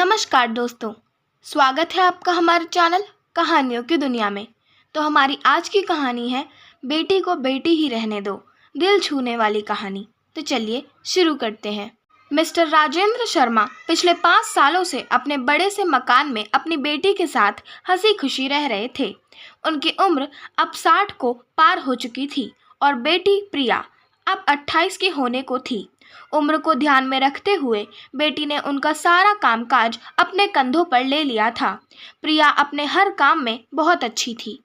नमस्कार दोस्तों, स्वागत है आपका हमारे चैनल कहानियों की दुनिया में। तो हमारी आज की कहानी है बेटी को बेटी ही रहने दो, दिल छूने वाली कहानी। तो चलिए शुरू करते हैं। मिस्टर राजेंद्र शर्मा पिछले 5 सालों से अपने बड़े से मकान में अपनी बेटी के साथ हंसी खुशी रह रहे थे। उनकी उम्र अब 60 को पार हो चुकी थी और बेटी प्रिया अब 28 की होने को थी। उम्र को ध्यान में रखते हुए बेटी ने उनका सारा कामकाज अपने कंधों पर ले लिया था। प्रिया अपने हर काम में बहुत अच्छी थी।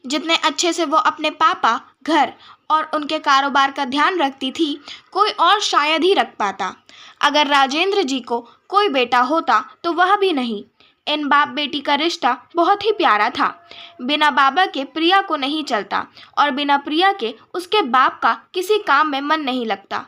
जितने अच्छे से वो अपने पापा, घर और उनके कारोबार का ध्यान रखती थी, कोई और शायद ही रख पाता। अगर राजेंद्र जी को कोई बेटा होता तो वह भी नहीं। इन बाप बेटी का रिश्ता बहुत ही प्यारा था। बिना बाबा के प्रिया को नहीं चलता और बिना प्रिया के उसके बाप का किसी काम में मन नहीं लगता।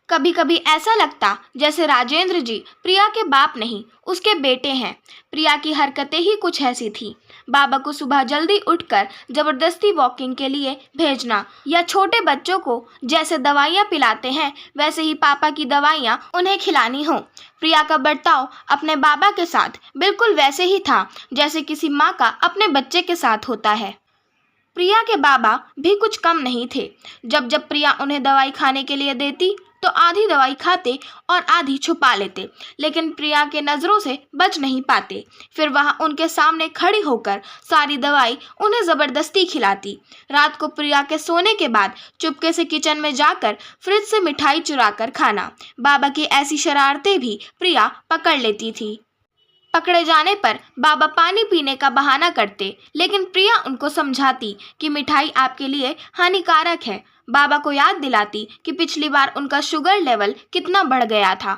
कभी कभी ऐसा लगता जैसे राजेंद्र जी प्रिया के बाप नहीं, उसके बेटे हैं। प्रिया की हरकतें ही कुछ ऐसी थी। बाबा को सुबह जल्दी उठकर जबरदस्ती वॉकिंग के लिए भेजना, या छोटे बच्चों को जैसे दवाइयाँ पिलाते हैं वैसे ही पापा की दवाइयाँ उन्हें खिलानी हो। प्रिया का बर्ताव अपने बाबा के साथ बिल्कुल वैसे ही था जैसे किसी माँ का अपने बच्चे के साथ होता है। प्रिया के बाबा भी कुछ कम नहीं थे। जब जब प्रिया उन्हें दवाई खाने के लिए देती तो आधी दवाई खाते और आधी छुपा लेते, लेकिन प्रिया के नज़रों से बच नहीं पाते। फिर वहाँ उनके सामने खड़ी होकर सारी दवाई उन्हें ज़बरदस्ती खिलाती। रात को प्रिया के सोने के बाद चुपके से किचन में जाकर फ्रिज से मिठाई चुरा कर खाना। बाबा की ऐसी शरारतें भी प्रिया पकड़ लेती थी। पकड़े जाने पर बाबा पानी पीने का बहाना करते, लेकिन प्रिया उनको समझाती कि मिठाई आपके लिए हानिकारक है। बाबा को याद दिलाती कि पिछली बार उनका शुगर लेवल कितना बढ़ गया था।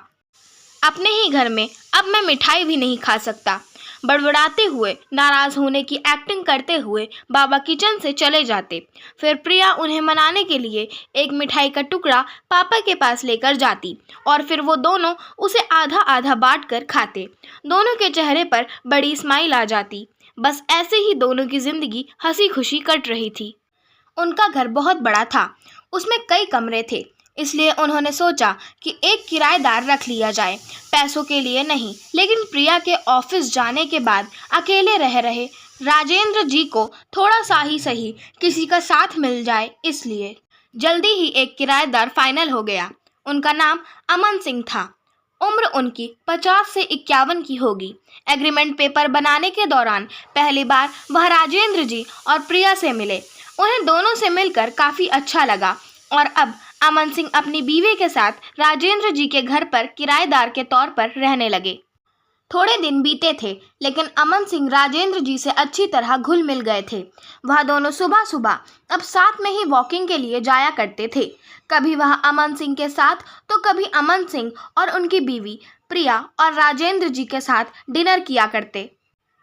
अपने ही घर में अब मैं मिठाई भी नहीं खा सकता। बड़बड़ाते हुए, नाराज होने की एक्टिंग करते हुए बाबा किचन से चले जाते। फिर प्रिया उन्हें मनाने के लिए एक मिठाई का टुकड़ा पापा के पास लेकर जाती और फिर वो दोनों उसे आधा आधा बांट कर खाते। दोनों के चेहरे पर बड़ी स्माइल आ जाती। बस ऐसे ही दोनों की जिंदगी हंसी खुशी कट रही थी। उनका घर बहुत बड़ा था, उसमें कई कमरे थे, इसलिए उन्होंने सोचा कि एक किराएदार रख लिया जाए। पैसों के लिए नहीं, लेकिन प्रिया के ऑफिस जाने के बाद अकेले रह रहे राजेंद्र जी को थोड़ा सा ही सही किसी का साथ मिल जाए, इसलिए जल्दी ही एक किराएदार फाइनल हो गया। उनका नाम अमन सिंह था। उम्र उनकी 50 से 51 की होगी। एग्रीमेंट पेपर बनाने के दौरान पहली बार वह राजेंद्र जी और प्रिया से मिले। उन्हें दोनों से मिलकर काफ़ी अच्छा लगा और अब अमन सिंह अपनी बीवी के साथ राजेंद्र जी के घर पर किराएदार के तौर पर रहने लगे। थोड़े दिन बीते थे, लेकिन अमन सिंह राजेंद्र जी से अच्छी तरह घुल मिल गए थे। वह दोनों सुबह सुबह अब साथ में ही वॉकिंग के लिए जाया करते थे। कभी वह अमन सिंह के साथ तो कभी अमन सिंह और उनकी बीवी प्रिया और राजेंद्र जी के साथ डिनर किया करते।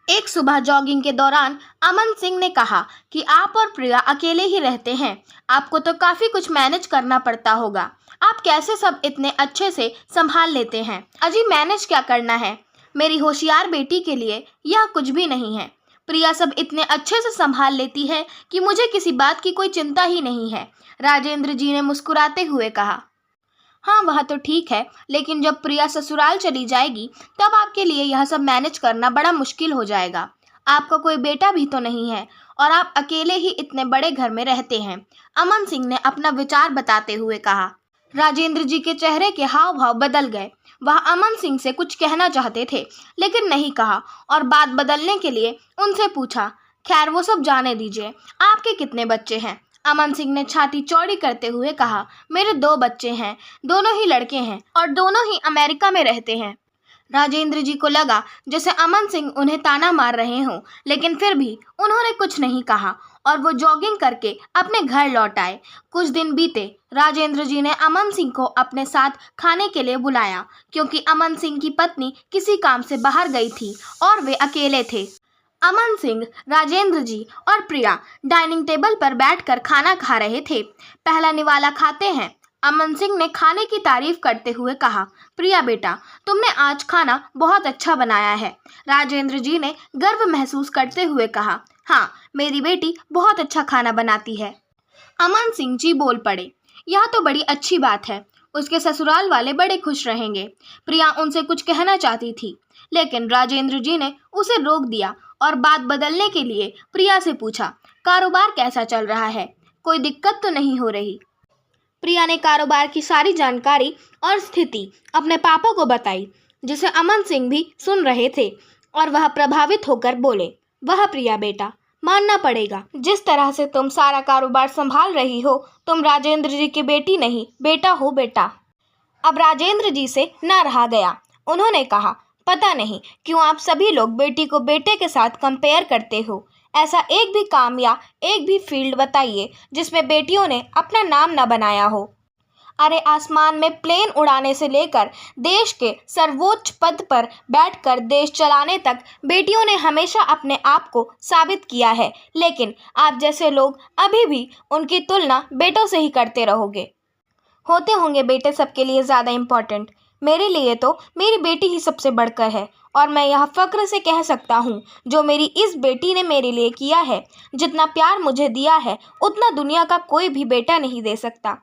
एक सुबह जॉगिंग के दौरान अमन सिंह ने कहा कि आप और प्रिया अकेले ही रहते हैं, आपको तो काफ़ी कुछ मैनेज करना पड़ता होगा। आप कैसे सब इतने अच्छे से संभाल लेते हैं? अजी मैनेज क्या करना है, मेरी होशियार बेटी के लिए यह कुछ भी नहीं है। प्रिया सब इतने अच्छे से संभाल लेती है कि मुझे किसी बात की कोई चिंता ही नहीं है, राजेंद्र जी ने मुस्कुराते हुए कहा। हाँ, वह तो ठीक है, लेकिन जब प्रिया ससुराल चली जाएगी तब आपके लिए यह सब मैनेज करना बड़ा मुश्किल हो जाएगा। आपका कोई बेटा भी तो नहीं है और आप अकेले ही इतने बड़े घर में रहते हैं, अमन सिंह ने अपना विचार बताते हुए कहा। राजेंद्र जी के चेहरे के हाव भाव बदल गए। वह अमन सिंह से कुछ कहना चाहते थे, लेकिन नहीं कहा और बात बदलने के लिए उनसे पूछा, खैर वो सब जाने दीजिए, आपके कितने बच्चे हैं? अमन सिंह ने छाती चौड़ी करते हुए कहा, मेरे 2 बच्चे हैं, दोनों ही लड़के हैं और दोनों ही अमेरिका में रहते हैं। राजेंद्र जी को लगा जैसे अमन सिंह उन्हें ताना मार रहे हों, लेकिन फिर भी उन्होंने कुछ नहीं कहा और वो जॉगिंग करके अपने घर लौट आए। कुछ दिन बीते। राजेंद्र जी ने अमन सिंह को अपने साथ खाने के लिए बुलाया, क्योंकि अमन सिंह की पत्नी किसी काम से बाहर गई थी और वे अकेले थे। अमन सिंह, राजेंद्र जी और प्रिया डाइनिंग टेबल पर बैठकर खाना खा रहे थे। पहला निवाला खाते हैं, अमन सिंह ने खाने की तारीफ करते हुए कहा, प्रिया बेटा, तुमने आज खाना बहुत अच्छा बनाया है। राजेंद्र जी ने गर्व महसूस करते हुए कहा, हाँ, मेरी बेटी बहुत अच्छा खाना बनाती है। अमन सिंह जी बोल पड़े, यह तो बड़ी अच्छी बात है। उसके ससुराल वाले बड़े खुश रहेंगे। प्रिया उनसे कुछ कहना चाहती थी, लेकिन राजेंद्र जी ने उसे रोक दिया और बात बदलने के लिए प्रिया से पूछा, कारोबार कैसा चल रहा है? कोई दिक्कत तो नहीं हो रही? प्रिया ने कारोबार की सारी जानकारी और स्थिति अपने पापा को बताई, जिसे अमन सिंह भी सुन रहे थे और वह प्रभावित होकर बोले, वह प्रिया बेटा, मानना पड़ेगा, जिस तरह से तुम सारा कारोबार संभाल रही हो, तुम राजेंद्र जी की बेटी नहीं, बेटा हो बेटा। अब राजेंद्र जी से न रहा गया। उन्होंने कहा, पता नहीं क्यों आप सभी लोग बेटी को बेटे के साथ कंपेयर करते हो। ऐसा एक भी काम या एक भी फील्ड बताइए जिसमें बेटियों ने अपना नाम न बनाया हो। अरे आसमान में प्लेन उड़ाने से लेकर देश के सर्वोच्च पद पर बैठकर देश चलाने तक बेटियों ने हमेशा अपने आप को साबित किया है, लेकिन आप जैसे लोग अभी भी उनकी तुलना बेटों से ही करते रहोगे। होते होंगे बेटे सबके लिए ज़्यादा इम्पोर्टेंट, मेरे लिए तो मेरी बेटी ही सबसे बढ़कर है और मैं यह फ़क्र से कह सकता हूँ, जो मेरी इस बेटी ने मेरे लिए किया है, जितना प्यार मुझे दिया है, उतना दुनिया का कोई भी बेटा नहीं दे सकता।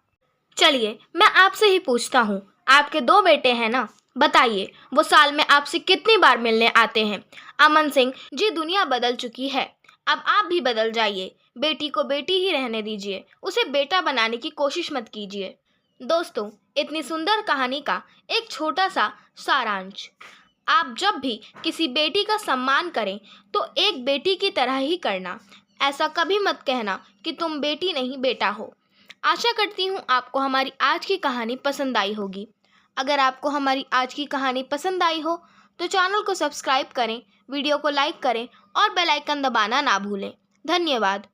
चलिए मैं आपसे ही पूछता हूँ, आपके 2 बेटे हैं ना, बताइए वो साल में आपसे कितनी बार मिलने आते हैं? अमन सिंह जी, दुनिया बदल चुकी है, अब आप भी बदल जाइए। बेटी को बेटी ही रहने दीजिए, उसे बेटा बनाने की कोशिश मत कीजिए। दोस्तों, इतनी सुंदर कहानी का एक छोटा सा सारांश, आप जब भी किसी बेटी का सम्मान करें तो एक बेटी की तरह ही करना। ऐसा कभी मत कहना कि तुम बेटी नहीं बेटा हो। आशा करती हूँ आपको हमारी आज की कहानी पसंद आई होगी। अगर आपको हमारी आज की कहानी पसंद आई हो तो चैनल को सब्सक्राइब करें, वीडियो को लाइक करें और बेल आइकन दबाना ना भूलें। धन्यवाद।